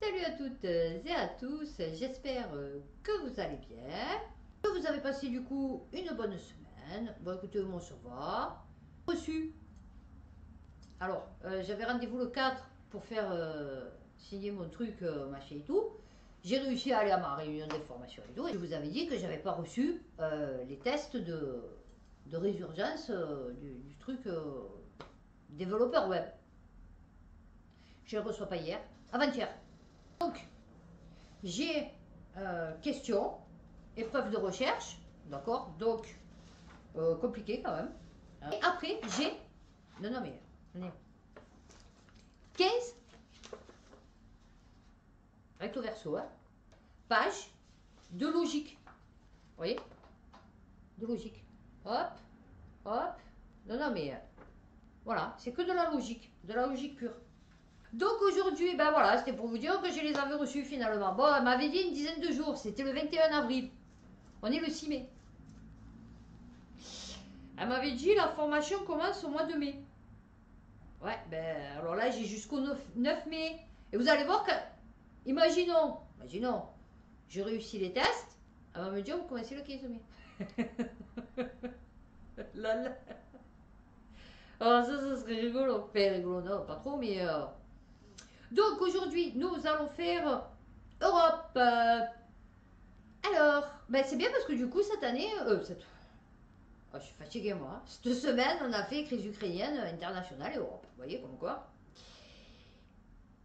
Salut à toutes et à tous, j'espère que vous allez bien, que vous avez passé du coup une bonne semaine. Bon écoutez, moi ça va. Reçu. Alors, j'avais rendez-vous le 4 pour faire signer mon truc, machin et tout. J'ai réussi à aller à ma réunion d'information et tout. Et je vous avais dit que j'avais pas reçu les tests de résurgence du truc développeur web. Je ne le reçois pas hier, avant-hier. Donc, j'ai questions, épreuve de recherche, d'accord, donc compliqué quand même. Et après, j'ai, non mais, attendez, 15, recto verso, hein, pages de logique, vous voyez, de logique, hop, hop, non mais, voilà, c'est que de la logique pure. Donc aujourd'hui, ben voilà, c'était pour vous dire que je les avais reçus finalement. Bon, elle m'avait dit une dizaine de jours, c'était le 21 avril. On est le 6 mai. Elle m'avait dit la formation commence au mois de mai. Ouais, ben alors là j'ai jusqu'au 9 mai. Et vous allez voir que, imaginons, je réussis les tests, elle va me dire vous commencez le 15 mai. Là, là. Alors ça serait rigolo. Enfin rigolo, non, pas trop, mais... Donc aujourd'hui, nous allons faire Europe. Alors, ben c'est bien parce que du coup cette année, oh, je suis fatiguée moi. Cette semaine, on a fait crise ukrainienne, internationale et Europe. Vous voyez comme quoi.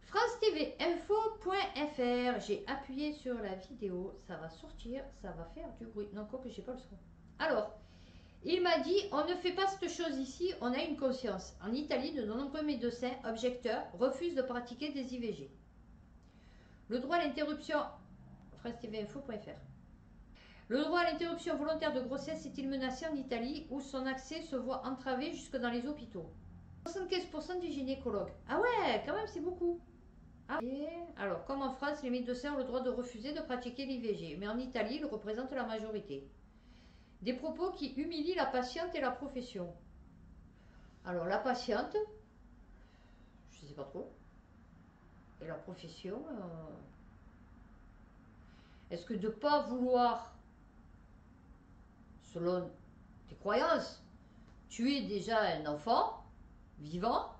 France TV Info.fr. J'ai appuyé sur la vidéo, ça va sortir, ça va faire du bruit. Non, quoi que j'ai pas le son. Alors, il m'a dit, on ne fait pas cette chose ici, on a une conscience. En Italie, de nombreux médecins objecteurs refusent de pratiquer des IVG. Le droit à l'interruption, France TV Info.fr. Le droit à l'interruption volontaire de grossesse est-il menacé en Italie où son accès se voit entravé jusque dans les hôpitaux? 75% des gynécologues. Ah ouais, quand même c'est beaucoup. Ah, alors, comme en France, les médecins ont le droit de refuser de pratiquer l'IVG, mais en Italie, ils représentent la majorité. Des propos qui humilient la patiente et la profession. Alors, la patiente, je ne sais pas trop, et la profession, est-ce que de ne pas vouloir, selon tes croyances, tuer déjà un enfant vivant,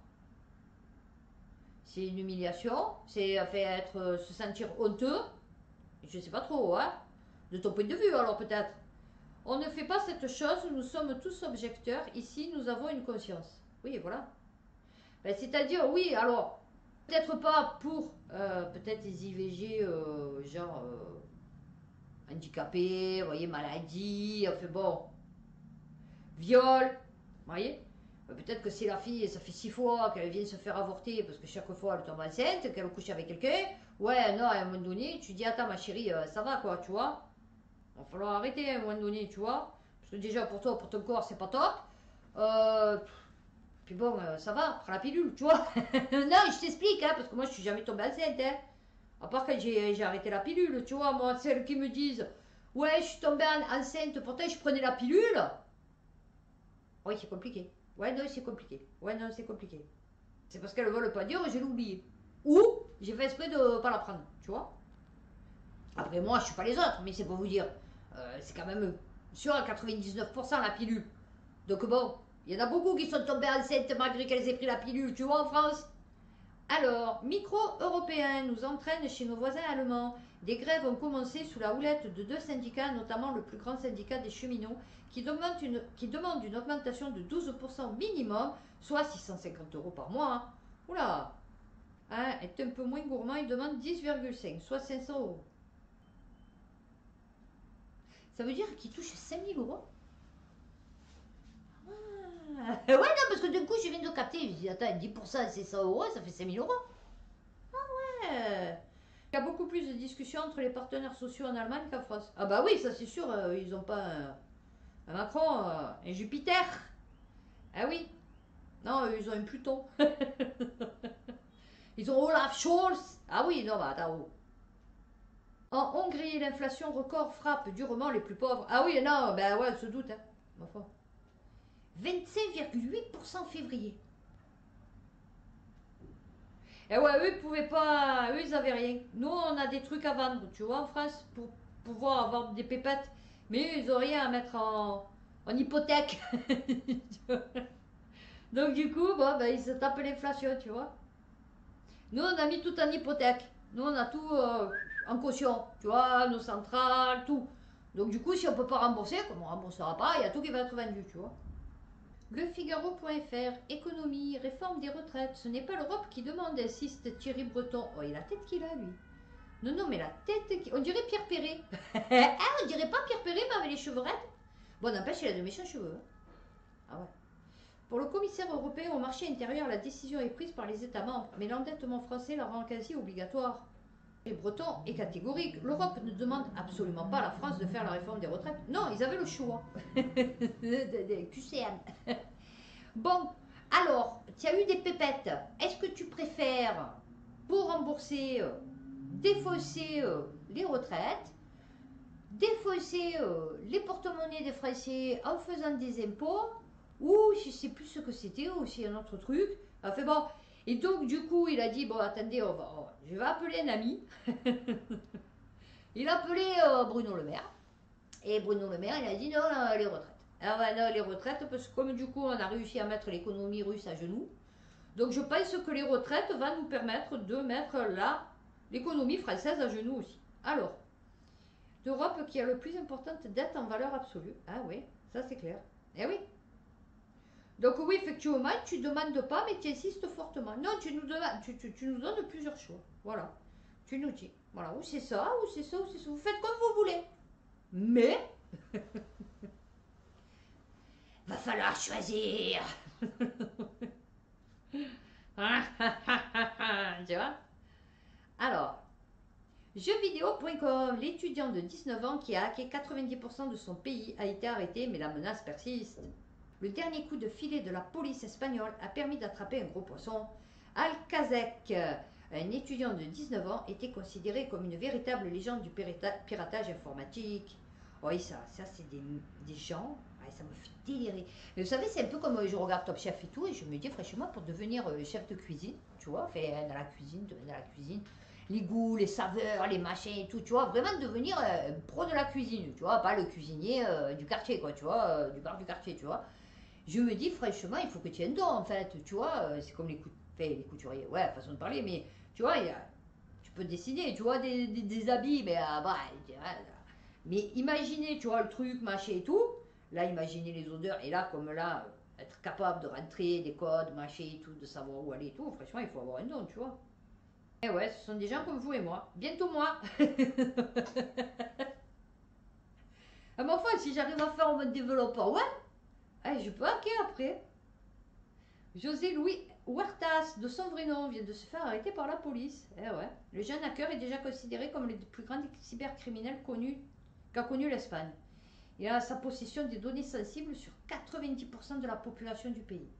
c'est une humiliation, c'est se sentir honteux, je ne sais pas trop, hein, de ton point de vue alors peut-être. On ne fait pas cette chose, nous sommes tous objecteurs, ici nous avons une conscience. Oui, voilà. Ben, c'est-à-dire, oui, alors, peut-être pas pour peut-être les IVG, genre handicapés, vous voyez, maladie, enfin bon, viol, vous voyez. Peut-être que si la fille, ça fait 6 fois qu'elle vient se faire avorter, parce que chaque fois elle tombe enceinte, qu'elle couche avec quelqu'un, ouais, non, à un moment donné, tu dis, attends ma chérie, ça va quoi, tu vois. Il va falloir arrêter à un moment donné, tu vois. Parce que déjà pour toi, pour ton corps, c'est pas top. Puis bon, ça va, prends la pilule, tu vois. Non, je t'explique, hein, parce que moi je suis jamais tombée enceinte, hein. À part quand j'ai arrêté la pilule, tu vois. Moi, celles qui me disent, ouais, je suis tombée enceinte, pourtant je prenais la pilule. Oui, c'est compliqué. Ouais, non, c'est compliqué. Ouais, non, c'est compliqué. C'est parce qu'elles ne veulent pas dire, je l'ai oublié. Ou j'ai fait exprès de ne pas la prendre, tu vois. Après, moi, je suis pas les autres, mais c'est pour vous dire. C'est quand même sûr à 99% la pilule. Donc bon, il y en a beaucoup qui sont tombées enceintes malgré qu'elles aient pris la pilule, tu vois, en France. Alors, micro-européen nous entraîne chez nos voisins allemands. Des grèves ont commencé sous la houlette de 2 syndicats, notamment le plus grand syndicat des cheminots, qui demande une augmentation de 12% minimum, soit 650 € par mois. Hein. Oula, hein, est un peu moins gourmand, il demande 10,5, soit 500 €. Ça veut dire qu'il touche 5000 €. Ouais, non, parce que d'un coup, je viens de capter. Je dis, attends, 10%, c'est 100 €, ça fait 5000 €. Ah ouais. Il y a beaucoup plus de discussions entre les partenaires sociaux en Allemagne qu'en France. Ah bah oui, ça c'est sûr, ils n'ont pas un Macron, un Jupiter. Ah oui. Non, ils ont un Pluton. Ils ont Olaf Scholz. Ah oui, non, bah attends. En Hongrie, l'inflation record frappe durement les plus pauvres. Ah oui, non, ben ouais, on se doute. Hein. Enfin. 25,8% février. Et ouais, eux, ils pouvaient pas, eux, ils avaient rien. Nous, on a des trucs à vendre, tu vois, en France, pour pouvoir avoir des pépettes. Mais eux, ils ont rien à mettre en hypothèque. Donc, du coup, bon, ben, ils se tapent l'inflation, tu vois. Nous, on a mis tout en hypothèque. Nous, on a tout en caution, tu vois, nos centrales, tout. Donc, du coup, si on peut pas rembourser, comme on remboursera pas, il y a tout qui va être vendu, tu vois. Le Figaro.fr, économie, réforme des retraites. Ce n'est pas l'Europe qui demande, insiste Thierry Breton. Oh, il a la tête qu'il a, lui. Non, non, mais la tête qui... On dirait Pierre Perret. Ah, on dirait pas Pierre Perret, mais avec les cheveux raides. Bon, n'empêche, il a de méchants cheveux. Hein. Ah ouais. Pour le commissaire européen au marché intérieur, la décision est prise par les États membres, mais l'endettement français la rend quasi obligatoire. Les Bretons est catégorique. L'Europe ne demande absolument pas à la France de faire la réforme des retraites. Non, ils avaient le choix. QCM. Bon, alors, tu as eu des pépettes. Est-ce que tu préfères, pour rembourser, défausser les retraites, défausser les porte-monnaies des Français en faisant des impôts, ou je sais plus ce que c'était, ou c'est un autre truc. Enfin bon, et donc du coup il a dit, bon attendez, je vais appeler un ami. Il a appelé Bruno Le Maire, et Bruno Le Maire il a dit non, les retraites. Ah ouais, non, les retraites, parce que comme du coup on a réussi à mettre l'économie russe à genoux, donc je pense que les retraites vont nous permettre de mettre l'économie française à genoux aussi. Alors, d'Europe qui a le plus importante dette en valeur absolue. Ah oui, ça c'est clair. Eh oui. Donc oui, effectivement, tu ne demandes pas, mais tu insistes fortement. Non, tu nous donnes plusieurs choix. Voilà. Tu nous dis. Voilà, ou c'est ça, ou c'est ça, ou c'est ça. Vous faites comme vous voulez. Mais, va falloir choisir. Tu vois? Alors, jeuxvideo.com, l'étudiant de 19 ans qui a hacké 90% de son pays a été arrêté, mais la menace persiste. Le dernier coup de filet de la police espagnole a permis d'attraper un gros poisson. Alcazec, un étudiant de 19 ans, était considéré comme une véritable légende du piratage informatique. Oui, ça c'est des gens, ouais, ça me fait délirer. Mais vous savez, c'est un peu comme je regarde Top Chef et tout, et je me dis, franchement, pour devenir chef de cuisine, tu vois, faire dans la cuisine, les goûts, les saveurs, les machins et tout, tu vois, vraiment devenir pro de la cuisine, tu vois, pas le cuisinier du quartier, quoi, tu vois, du bar du quartier, tu vois. Je me dis, franchement, il faut que tu aies un don, en fait, tu vois, c'est comme les couturiers, ouais, façon de parler, mais tu vois, tu peux dessiner, tu vois, des habits, mais bah, mais imaginez, tu vois, le truc, machin et tout, là, imaginez les odeurs, et là, comme là, être capable de rentrer des codes, machin et tout, de savoir où aller et tout, franchement, il faut avoir un don, tu vois. Et ouais, ce sont des gens comme vous et moi, bientôt moi. À ma foi, si j'arrive à faire en mode développeur, ouais, je peux hacker après. José Louis Huertas, de son vrai nom, vient de se faire arrêter par la police. Eh ouais. Le jeune hacker est déjà considéré comme le plus grand cybercriminel qu'a connu l'Espagne. Il a à sa possession des données sensibles sur 90% de la population du pays.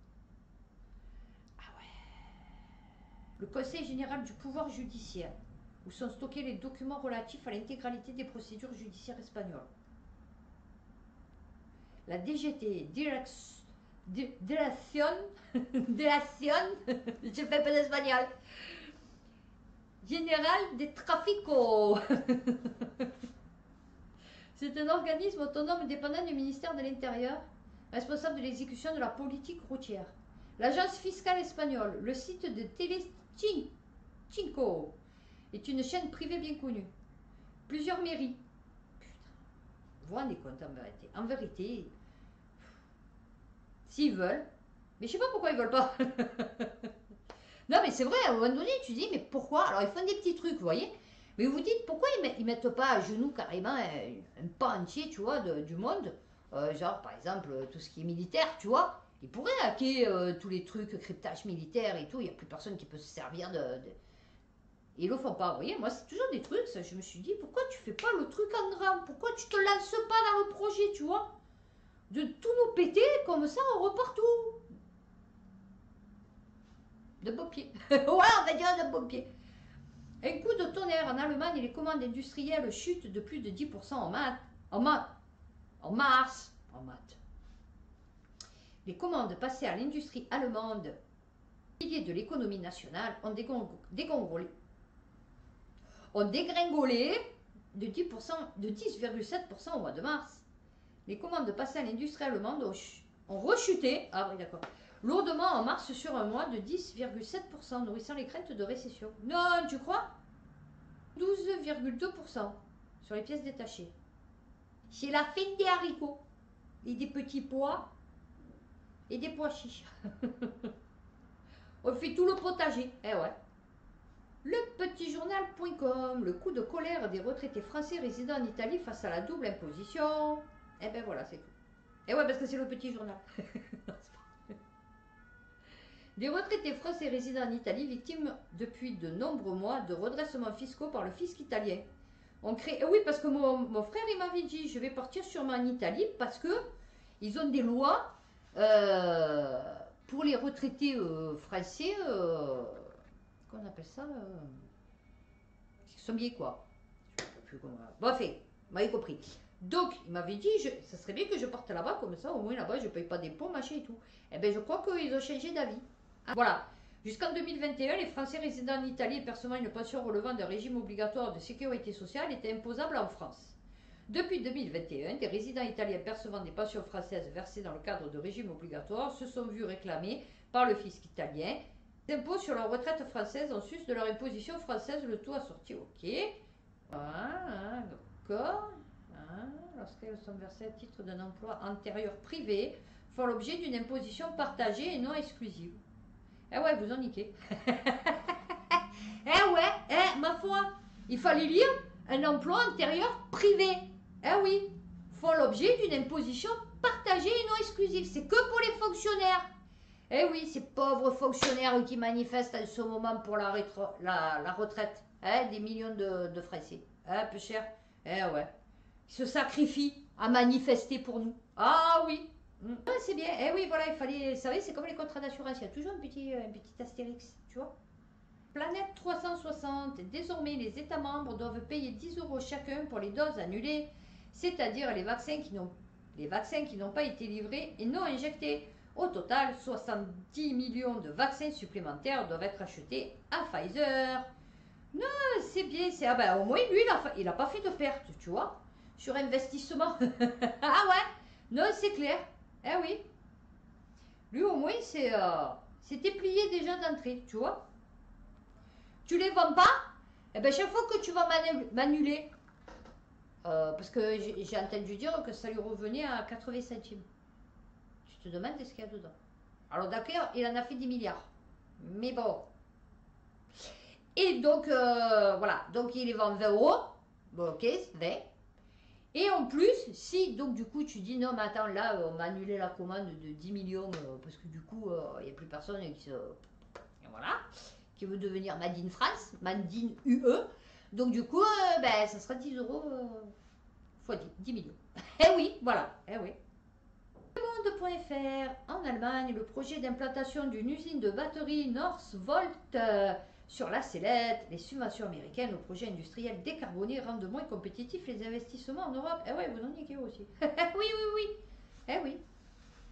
Ah ouais. Le Conseil général du pouvoir judiciaire, où sont stockés les documents relatifs à l'intégralité des procédures judiciaires espagnoles. La DGT, Dirección, je fais pas d'espagnol, Général des Traficos. C'est un organisme autonome dépendant du ministère de l'Intérieur, responsable de l'exécution de la politique routière. L'agence fiscale espagnole, le site de Telecinco, est une chaîne privée bien connue. Plusieurs mairies. Putain, vous vous rendez compte en vérité. En vérité, s'ils veulent, mais je sais pas pourquoi ils veulent pas. Non, mais c'est vrai, à un moment donné, tu dis, mais pourquoi? Alors, ils font des petits trucs, vous voyez, mais vous dites, pourquoi ils mettent pas à genoux carrément un pan entier, tu vois, du monde, genre, par exemple, tout ce qui est militaire, tu vois, ils pourraient hacker tous les trucs, cryptage militaire et tout, il n'y a plus personne qui peut se servir de... Et ils le font pas, vous voyez, moi, c'est toujours des trucs, ça, je me suis dit, pourquoi tu fais pas le truc en grand? Pourquoi tu te lances pas dans le projet, tu vois? De tout nous péter, comme ça, on repart tout. De beaux pieds. Ouais, on va dire de beaux pieds. Un coup de tonnerre en Allemagne, les commandes industrielles chutent de plus de 10% en mars. Les commandes passées à l'industrie allemande piliers de l'économie nationale ont dégringolé de 10%, de 10,7% au mois de mars. Les commandes passées à l'industrie allemande ont rechuté, ah oui d'accord, lourdement en mars sur un mois de 10,7%, nourrissant les craintes de récession. Non, tu crois? 12,2% sur les pièces détachées. C'est la fin des haricots et des petits pois et des pois chiches. On fait tout le potager, eh ouais. Lepetitjournal.com, le coup de colère des retraités français résidant en Italie face à la double imposition. Eh ben voilà, c'est tout. Eh ouais, parce que c'est le petit journal. Des retraités français résidant en Italie, victimes depuis de nombreux mois de redressements fiscaux par le fisc italien. On crée... Eh oui, parce que mon frère, il m'avait dit, je vais partir sûrement en Italie parce que ils ont des lois pour les retraités français, qu'on appelle ça, sommier quoi. Je sais plus comment... Bon, fait, vous m'avez compris. Donc, il m'avait dit, ça serait bien que je parte là-bas, comme ça, au moins là-bas, je ne paye pas d'impôts, machin et tout. Eh bien, je crois qu'ils ont changé d'avis. Voilà. Jusqu'en 2021, les Français résidant en Italie et percevant une pension relevant d'un régime obligatoire de sécurité sociale étaient imposables en France. Depuis 2021, des résidents italiens percevant des pensions françaises versées dans le cadre de régimes obligatoires se sont vus réclamer par le fisc italien d'impôts sur leur retraite française en sus de leur imposition française, le tout assorti. Ok. Voilà, d'accord. Lorsqu'elles sont versées à titre d'un emploi antérieur privé, font l'objet d'une imposition partagée et non exclusive. Eh ouais, vous en niquez. Eh ouais, ma foi, il fallait lire un emploi antérieur privé. Eh oui, font l'objet d'une imposition partagée et non exclusive. C'est que pour les fonctionnaires. Eh oui, ces pauvres fonctionnaires qui manifestent en ce moment pour la retraite. Des millions de Français. Peu cher. Eh ouais. Ils se sacrifient à manifester pour nous. Ah oui. C'est bien. Eh oui, voilà, il fallait... Vous savez, c'est comme les contrats d'assurance. Il y a toujours un petit astérix, tu vois. Planète 360. Désormais, les États membres doivent payer 10 € chacun pour les doses annulées, c'est-à-dire les vaccins qui n'ont pas été livrés et non injectés. Au total, 70 millions de vaccins supplémentaires doivent être achetés à Pfizer. Non, c'est bien. Ah ben, au moins, lui, il n'a pas fait de perte, tu vois, sur investissement. Ah ouais. Non, c'est clair. Eh oui. Lui, au moins, c'était plié déjà d'entrée, tu vois. Tu les vends pas, eh ben, chaque fois que tu vas m'annuler, parce que j'ai entendu dire que ça lui revenait à 80 centimes. Tu te demandes ce qu'il y a dedans. Alors d'accord, il en a fait 10 milliards. Mais bon. Et donc, voilà. Donc, il les vend 20 €. Bon, ok, 20. Et en plus, si donc du coup tu dis non mais attends là on m'a annulé la commande de 10 millions parce que du coup il n'y a plus personne qui veut devenir Made in France, Made in UE, donc du coup ben, ça sera 10 € fois 10 millions. Eh oui, voilà, eh oui. Monde.fr, en Allemagne, le projet d'implantation d'une usine de batterie Northvolt sur la sellette, les subventions américaines au projet industriel décarboné rendent moins compétitifs les investissements en Europe. Eh ouais, vous en niquez aussi. Oui. Eh oui.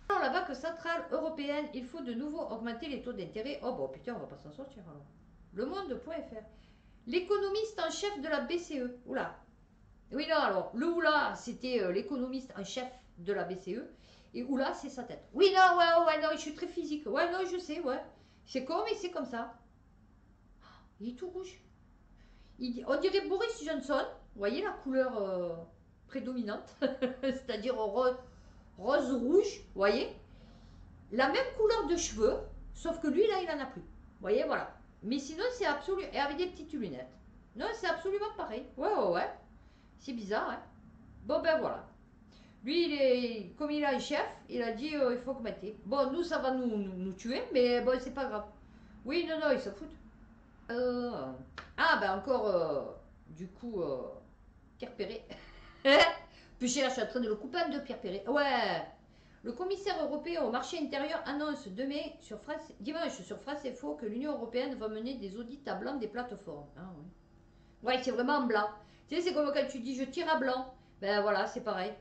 Dans la Banque centrale européenne, il faut de nouveau augmenter les taux d'intérêt. Oh bon, putain, on va pas s'en sortir alors. Le Monde.fr. L'économiste en chef de la BCE. Oula. Oui, non, alors, le oula, c'était l'économiste en chef de la BCE. Et oula, c'est sa tête. Oui, non, ouais, non, je suis très physique. Ouais, non, je sais, ouais. C'est con, mais c'est comme ça. Il est tout rouge. On dirait Boris Johnson. Vous voyez la couleur prédominante. C'est-à-dire rose-rouge. Vous voyez. La même couleur de cheveux. Sauf que lui, là, il en a plus. Vous voyez, voilà. Mais sinon, c'est absolument... Et avec des petites lunettes. Non, c'est absolument pareil. Ouais. C'est bizarre, hein. Bon, ben voilà. Lui, comme il a un chef, il a dit il faut augmenter. Bon, nous, ça va nous tuer, mais bon, c'est pas grave. Oui, non, ils s'en foutent. Ben encore, du coup, Pierre Perret. Puis je suis en train de le couper en deux, Pierre Perret. Ouais. Le commissaire européen au marché intérieur annonce dimanche sur France Info que l'Union européenne va mener des audits à blanc des plateformes. Ah, oui. Ouais, c'est vraiment en blanc. Tu sais, c'est comme quand tu dis je tire à blanc. Ben voilà, c'est pareil.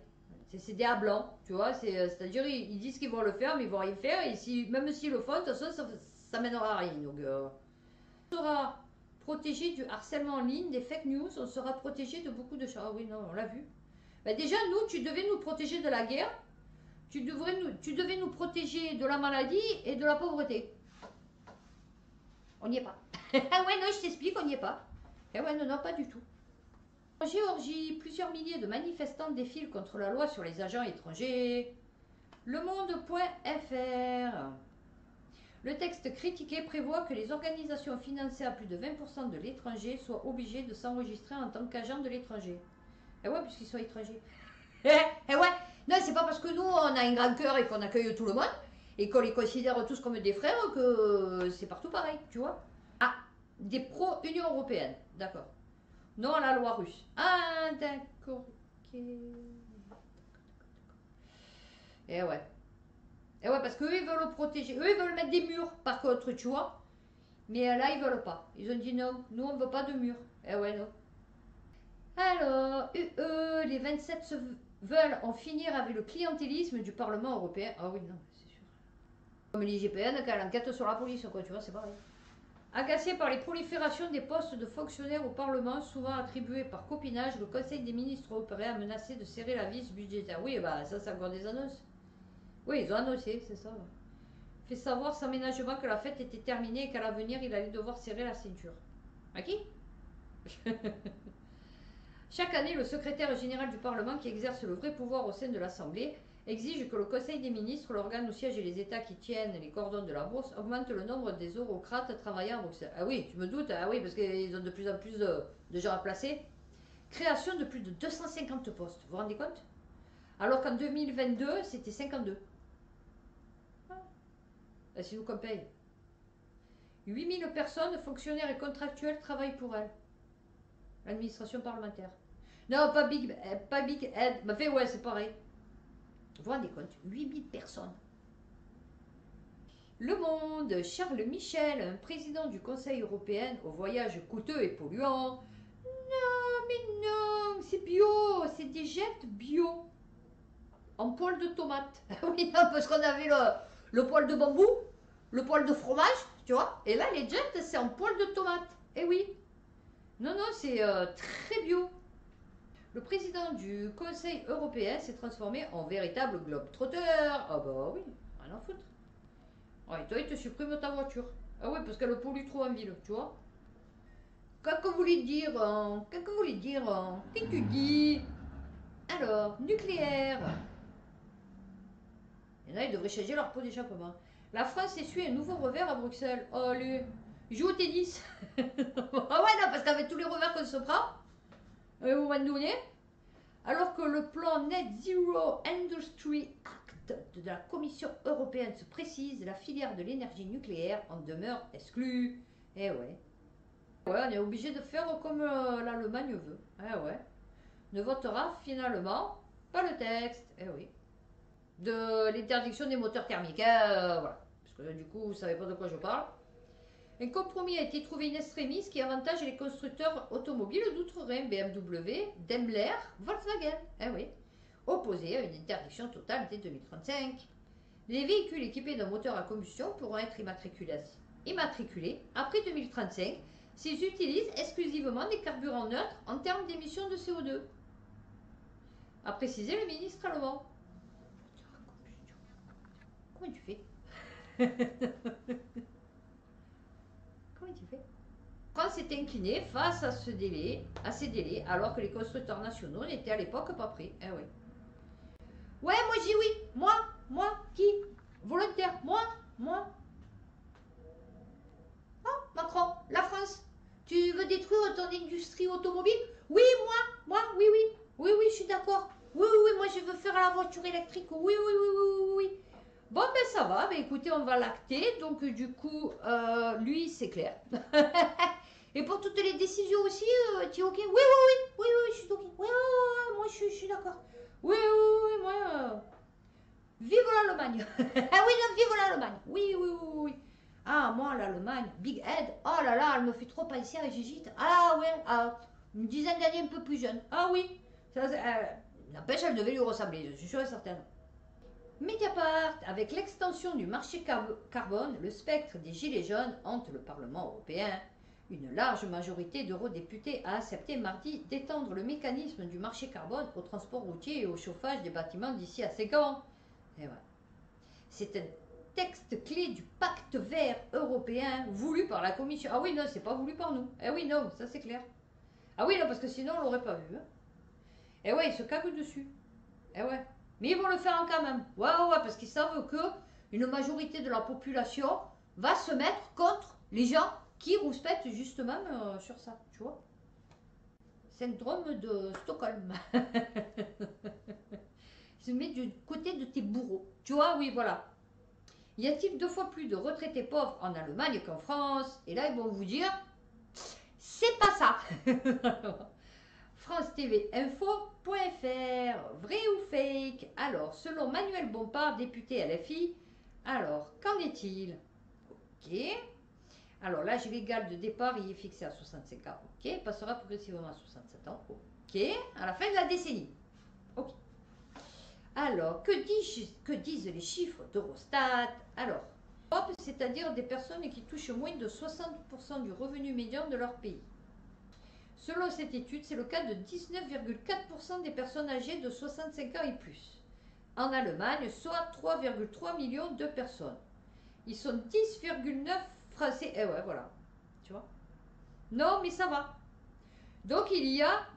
C'est des à blanc, tu vois. C'est-à-dire, ils disent qu'ils vont le faire, mais ils vont rien faire. Et même s'ils le font, de toute façon, ça mènera à rien. Donc, on sera protégé du harcèlement en ligne, des fake news, on sera protégé de beaucoup de choses. Ah oui, non, on l'a vu. Ben déjà, nous, tu devais nous protéger de la guerre, tu devais nous protéger de la maladie et de la pauvreté. On n'y est pas. Ah ouais, non, je t'explique, on n'y est pas. Eh ouais, non, non, pas du tout. En Géorgie, plusieurs milliers de manifestants défilent contre la loi sur les agents étrangers. Lemonde.fr. Le texte critiqué prévoit que les organisations financées à plus de 20% de l'étranger soient obligées de s'enregistrer en tant qu'agents de l'étranger. Eh ouais, puisqu'ils sont étrangers. Eh ouais, non, c'est pas parce que nous, on a un grand cœur et qu'on accueille tout le monde et qu'on les considère tous comme des frères que c'est partout pareil, tu vois. Ah, des pro-Union Européenne, d'accord. Non à la loi russe. Ah, d'accord, ok. Eh ouais. Eh ouais, parce qu'eux, ils veulent le protéger. Eux, ils veulent mettre des murs, par contre, tu vois. Mais là, ils veulent pas. Ils ont dit non, nous, on veut pas de murs. Eh ouais, non. Alors, les 27 veulent en finir avec le clientélisme du Parlement européen. Ah oui, non, c'est sûr. Comme l'IGPN, quand elle enquête sur la police, quoi, tu vois, c'est pareil. Agacé par les proliférations des postes de fonctionnaires au Parlement, souvent attribués par copinage, le Conseil des ministres européen a menacé de serrer la vis budgétaire. Oui, bah ça, c'est encore des annonces. Oui, ils ont annoncé, c'est ça. Fait savoir sans ménagement que la fête était terminée et qu'à l'avenir, il allait devoir serrer la ceinture. À qui? Chaque année, le secrétaire général du Parlement, qui exerce le vrai pouvoir au sein de l'Assemblée, exige que le Conseil des ministres, l'organe où siègent les États qui tiennent les cordons de la bourse, augmente le nombre des eurocrates travaillant à Bruxelles. Ah oui, tu me doutes, ah oui, parce qu'ils ont de plus en plus de gens à placer. Création de plus de 250 postes, vous vous rendez compte? Alors qu'en 2022, c'était 52. Ah. C'est nous qu'on paye. 8000 personnes, fonctionnaires et contractuels, travaillent pour elle. L'administration parlementaire. Non, pas Big Ed. Mais fait, ouais, c'est pareil. Vous vous rendez compte? 8000 personnes. Le Monde, Charles Michel, un président du Conseil européen au voyage coûteux et polluant. Non, mais non, c'est bio, c'est des jettes bio. En poêle de tomate. Oui, non, parce qu'on avait le poêle de bambou, le poêle de fromage, tu vois. Et là, les jettes, c'est en poêle de tomate. Eh oui. Non, non, c'est très bio. Le président du Conseil européen s'est transformé en véritable globe-trotteur. Ah bah oui, rien à foutre. Ouais, toi, il te supprime ta voiture. Ah oui, parce qu'elle pollue trop en ville, tu vois. Qu'est-ce que vous voulez dire? Qu'est-ce que vous voulez dire? Qu'est-ce que tu dis? Alors, nucléaire. Il y en a, ils devraient changer leur pot d'échappement. La France essuie un nouveau revers à Bruxelles. Oh, allez, joue au tennis. Ah ouais, non, parce qu'avec tous les revers qu'on se prend, au moment donné, alors que le plan Net Zero Industry Act de la Commission européenne se précise, la filière de l'énergie nucléaire en demeure exclue. Eh ouais. Ouais, on est obligé de faire comme l'Allemagne veut. Eh ouais. Ne votera finalement pas le texte. Eh oui. De l'interdiction des moteurs thermiques. Voilà. Parce que du coup, vous ne savez pas de quoi je parle. Un compromis a été trouvé in extremis qui avantage les constructeurs automobiles d'outre-Rhin, BMW, Daimler, Volkswagen. Eh oui. Opposés à une interdiction totale dès 2035. Les véhicules équipés d'un moteur à combustion pourront être immatriculés après 2035 s'ils utilisent exclusivement des carburants neutres en termes d'émissions de CO2. A précisé le ministre allemand. Comment tu fais? Comment tu fais? France s'est inclinée face à ces délais, alors que les constructeurs nationaux n'étaient à l'époque pas prêts. Eh oui. Ouais, moi j'ai oui. Moi, qui? Volontaire. Moi. Oh, Macron, la France. Tu veux détruire ton industrie automobile? Oui, moi, oui, je suis d'accord. Oui, moi je veux faire la voiture électrique. Oui. Bon, ben ça va, ben écoutez, on va l'acter. Donc, du coup, lui, c'est clair. Et pour toutes les décisions aussi, tu es OK? Oui, je suis OK. Oui, moi, je suis d'accord. Oui, moi. Vive l'Allemagne. Ah oui, non, vive l'Allemagne. Oui. Ah, moi, l'Allemagne, Big Head. Oh là là, elle me fait trop penser à Gégite. Ah ouais, une dizaine d'années un peu plus jeune. Ah oui. Ça, n'empêche, elle devait lui ressembler, je suis sûre et certaine. Mediapart, avec l'extension du marché carbone, le spectre des gilets jaunes hante le Parlement européen. Une large majorité d'eurodéputés a accepté mardi d'étendre le mécanisme du marché carbone au transport routier et au chauffage des bâtiments d'ici à 5 ans. Et ouais. C'est un texte clé du pacte vert européen voulu par la Commission. Ah oui, non, c'est pas voulu par nous. Eh oui, non, ça c'est clair. Ah oui, non, parce que sinon on l'aurait pas vu. Hein. Eh ouais, ils se caguent dessus. Eh ouais. Mais ils vont le faire quand même. Ouais, ouais, ouais, parce qu'ils savent que une majorité de la population va se mettre contre les gens qui rouspètent justement sur ça, tu vois. Syndrome de Stockholm. Se met du côté de tes bourreaux. Tu vois, oui, voilà. Y a-t-il 2 fois plus de retraités pauvres en Allemagne qu'en France? Et là, ils vont vous dire, c'est pas ça. France TV Info.fr, vrai ou fake? Alors, selon Manuel Bompard, député LFI, alors, qu'en est-il? Ok. Alors, l'âge légal de départ, il est fixé à 65 ans. Ok. Passera progressivement à 67 ans. Ok. À la fin de la décennie. Ok. Alors, que disent les chiffres d'Eurostat? Alors, c'est-à-dire des personnes qui touchent moins de 60% du revenu médian de leur pays. Selon cette étude, c'est le cas de 19,4% des personnes âgées de 65 ans et plus. En Allemagne, soit 3,3 millions de personnes. Ils sont 10,9 Français. Eh ouais, voilà. Tu vois? Non, mais ça va. Donc, il y a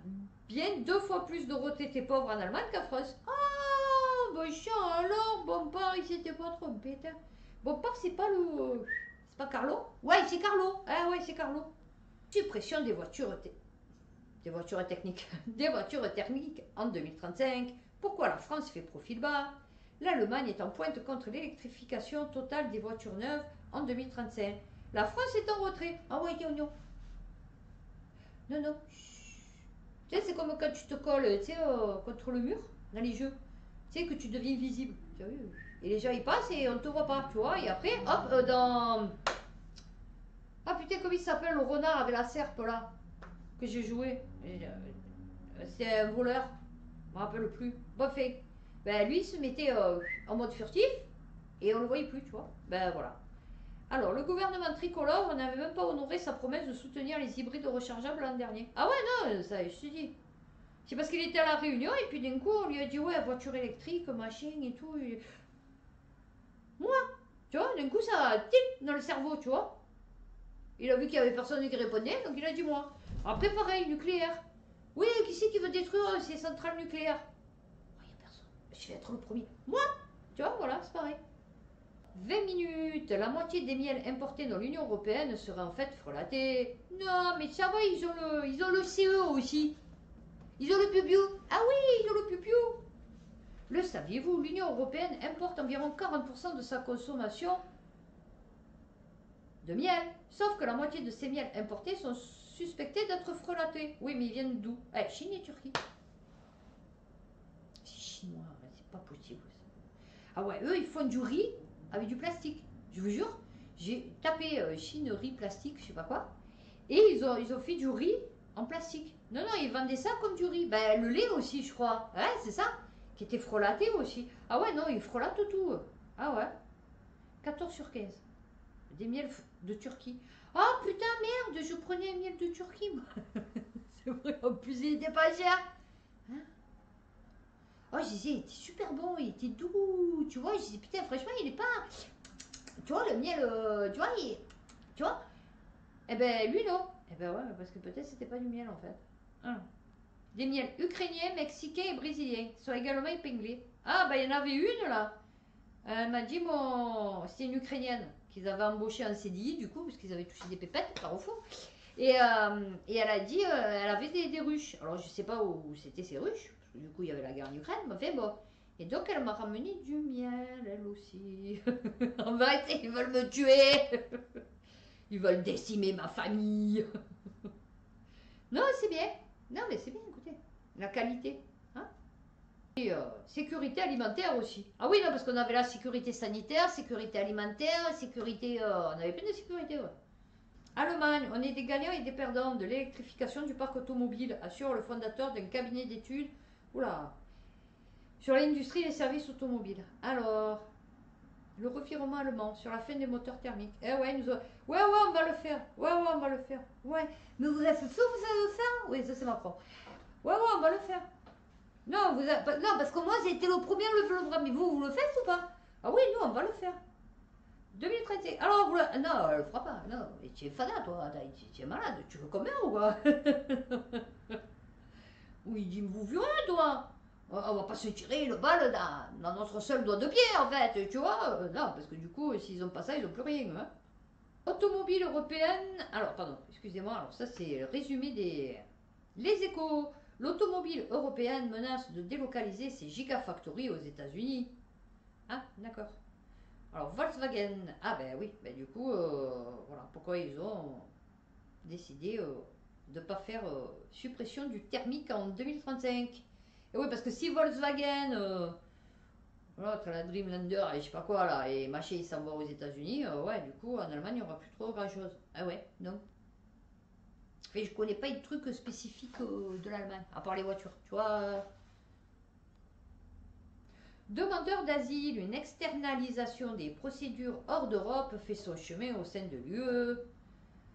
bien 2 fois plus de retraités pauvres en Allemagne qu'en France. Ah, bon chiant, alors, Bompard, il s'était pas trompé. Bompard, c'est pas le... C'est pas Carlo? Ouais, c'est Carlo. Ah ouais, c'est Carlo. Suppression des voitures techniques. Des voitures thermiques en 2035. Pourquoi la France fait profil bas? L'Allemagne est en pointe contre l'électrification totale des voitures neuves en 2035. La France est en retrait. Ah ouais, non, non. Non, non. Tu sais, c'est comme quand tu te colles, tu sais, contre le mur, dans les jeux. Tu sais, que tu deviens visible. Tu as vu? Et les gens, ils passent et on ne te voit pas, tu vois. Et après, hop, dans... Ah putain, comment il s'appelle, le renard avec la serpe, là, que j'ai joué. C'est un voleur. Je me rappelle plus. Bon fait. Ben, lui, il se mettait en mode furtif et on le voyait plus, tu vois. Ben voilà. Alors, le gouvernement tricolore n'avait même pas honoré sa promesse de soutenir les hybrides rechargeables l'an dernier. Ah ouais, non, ça, je te dis. C'est parce qu'il était à la réunion et puis d'un coup, on lui a dit, ouais, voiture électrique, machine et tout. Et... Moi, tu vois, d'un coup, ça tic dans le cerveau, tu vois. Il a vu qu'il y avait personne qui répondait, donc il a dit moi. Après, pareil, nucléaire. Oui, qui c'est qui veut détruire ces centrales nucléaires? Il n'y a personne. Je vais être le premier. Moi. Tu vois, voilà, c'est pareil. 20 minutes. La moitié des miels importés dans l'Union européenne seraient en fait frelatés. Non, mais ça va, ils ont le CE aussi. Ils ont le pubio. Ah oui, ils ont le pubio. Le saviez-vous, l'Union européenne importe environ 40% de sa consommation de miel. Sauf que la moitié de ces miels importés sont suspectés d'être frelatés. Oui, mais ils viennent d'où? Chine et Turquie. C'est chinois, c'est pas possible. Ah ouais, eux, ils font du riz avec du plastique. Je vous jure, j'ai tapé Chine, riz, plastique, je sais pas quoi. Et ils ont fait du riz en plastique. Non, non, ils vendaient ça comme du riz. Ben, le lait aussi, je crois. Ouais, c'est ça. Qui était frelaté aussi. Ah ouais, non, ils frelatent tout. Ah ouais. 14 sur 15. Des miels de Turquie. Oh putain, merde, je prenais un miel de Turquie, moi. C'est vrai, en plus, il était pas cher. Hein? Oh, je disais, il était super bon, il était doux. Tu vois, je disais, putain, franchement, il est pas. Tu vois, le miel, tu vois, tu vois. Eh ben, lui, non. Eh ben, ouais, parce que peut-être c'était pas du miel, en fait. Ah. Des miels ukrainiens, mexicains et brésiliens sont également épinglés. Ah, ben, il y en avait une, là. Elle m'a dit, c'était une Ukrainienne qu'ils avaient embauchée en CDI, du coup, parce qu'ils avaient touché des pépettes, par au fond. Et elle a dit, elle avait des ruches. Alors, je sais pas où c'était ces ruches, parce que du coup, il y avait la guerre en Ukraine, mais fait bon. Et donc, elle m'a ramené du miel, elle aussi. En vérité, ils veulent me tuer. Ils veulent décimer ma famille. Non, c'est bien. Non, mais c'est bien, écoutez. La qualité. Hein? Et sécurité alimentaire aussi. Ah oui, non, parce qu'on avait la sécurité sanitaire, sécurité alimentaire, sécurité... on avait plein de sécurité, ouais. Allemagne, on est des gagnants et des perdants de l'électrification du parc automobile, assure le fondateur d'un cabinet d'études. Oula. Sur l'industrie et les services automobiles. Alors, le revirement allemand sur la fin des moteurs thermiques. Eh ouais, ouais, on va le faire. Ouais, on va le faire. Ouais, mais vous êtes sûr que vous allez le faire? Oui, ça c'est Macron. Ouais, on va le faire. Non, non, parce que moi j'ai été le premier à le faire. Mais vous le faites ou pas? Ah oui, nous on va le faire. 2035. Alors, non, elle le fera pas. Non, mais tu es fada toi. Tu es malade. Tu veux combien ou quoi? Oui, il dit, vous violez toi. On va pas se tirer le balle dans notre seul doigt de pied en fait, tu vois. Non, parce que du coup, s'ils ont pas ça, ils ont plus rien. Hein. Automobile européenne. Alors, pardon, excusez-moi. Alors, ça, c'est le résumé des. Les échos. L'automobile européenne menace de délocaliser ses gigafactories aux États-Unis. Ah, d'accord. Alors, Volkswagen. Ah, ben oui, ben du coup, voilà pourquoi ils ont décidé de ne pas faire suppression du thermique en 2035. Et oui, parce que si Volkswagen, voilà, la Dreamlander et je sais pas quoi là, et machin, il s'en va aux États-Unis, ouais, du coup, en Allemagne, il n'y aura plus trop grand-chose. Ah ouais, non. Et je connais pas de trucs spécifiques de l'Allemagne, à part les voitures, tu vois. Demandeur d'asile, une externalisation des procédures hors d'Europe fait son chemin au sein de l'UE.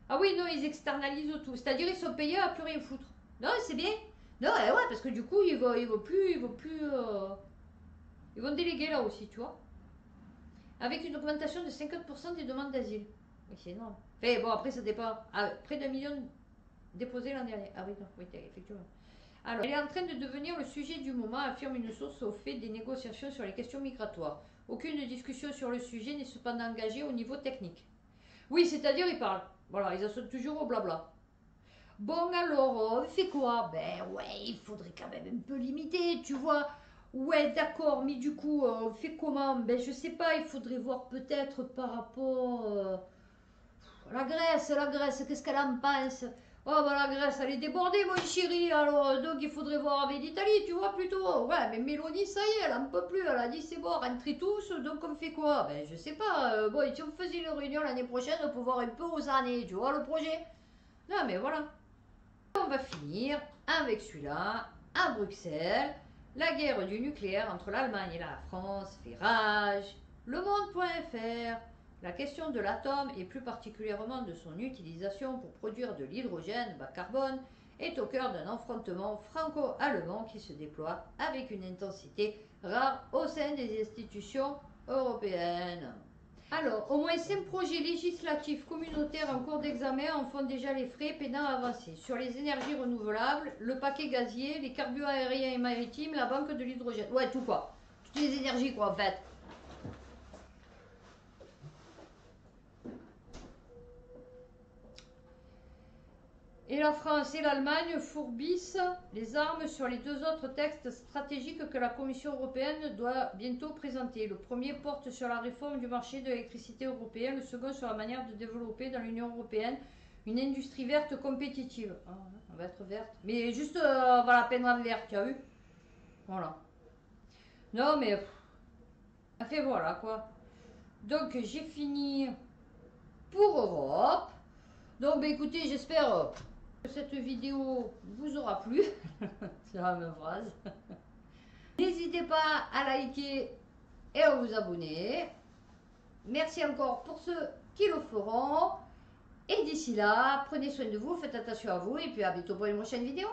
Ah oui, non, ils externalisent tout. C'est-à-dire ils sont payés à plus rien foutre. Non, c'est bien. Non, ouais, parce que du coup, ils vont déléguer là aussi, tu vois. Avec une augmentation de 50% des demandes d'asile. Oui, c'est énorme. Enfin, bon, après, ça dépend. Ah, près d'1 million déposés l'an dernier. Ah oui, non, oui, effectivement. Alors, elle est en train de devenir le sujet du moment, affirme une source au fait des négociations sur les questions migratoires. Aucune discussion sur le sujet n'est cependant engagée au niveau technique. Oui, c'est-à-dire, ils parlent. Voilà, ils en sont toujours au blabla. Bon alors, on fait quoi? Ben ouais, il faudrait quand même un peu limiter, tu vois. Ouais, d'accord, mais du coup, on fait comment? Ben je sais pas, il faudrait voir peut-être par rapport à la Grèce, qu'est-ce qu'elle en pense? Oh bah la Grèce, elle est débordée, mon chéri, alors donc il faudrait voir avec l'Italie, tu vois plutôt. Ouais, mais Mélanie, ça y est, elle en peut plus, elle a dit c'est bon, rentrez tous, donc on fait quoi? Ben je sais pas, bon, et si on faisait une réunion l'année prochaine pour voir un peu aux années, tu vois le projet? Non mais voilà. On va finir avec celui-là, à Bruxelles. La guerre du nucléaire entre l'Allemagne et la France fait rage. Le Monde.fr. La question de l'atome et plus particulièrement de son utilisation pour produire de l'hydrogène bas carbone est au cœur d'un affrontement franco-allemand qui se déploie avec une intensité rare au sein des institutions européennes. Alors, au moins 5 projets législatifs communautaires en cours d'examen en font déjà les frais peinant à avancer. Sur les énergies renouvelables, le paquet gazier, les carburants aériens et maritimes, la banque de l'hydrogène. Ouais, tout quoi. Toutes les énergies quoi en fait. Et la France et l'Allemagne fourbissent les armes sur les deux autres textes stratégiques que la Commission européenne doit bientôt présenter. Le premier porte sur la réforme du marché de l'électricité européen, le second sur la manière de développer dans l'Union européenne une industrie verte compétitive. Ah, on va être verte. Mais juste, on va la peindre en vert, tu as vu? Voilà. Non, mais... Fait voilà, quoi. Donc, j'ai fini pour Europe. Donc, bah, écoutez, j'espère que cette vidéo vous aura plu. C'est la même phrase. N'hésitez pas à liker et à vous abonner. Merci encore pour ceux qui le feront. Et d'ici là, prenez soin de vous, faites attention à vous et puis à bientôt pour une prochaine vidéo.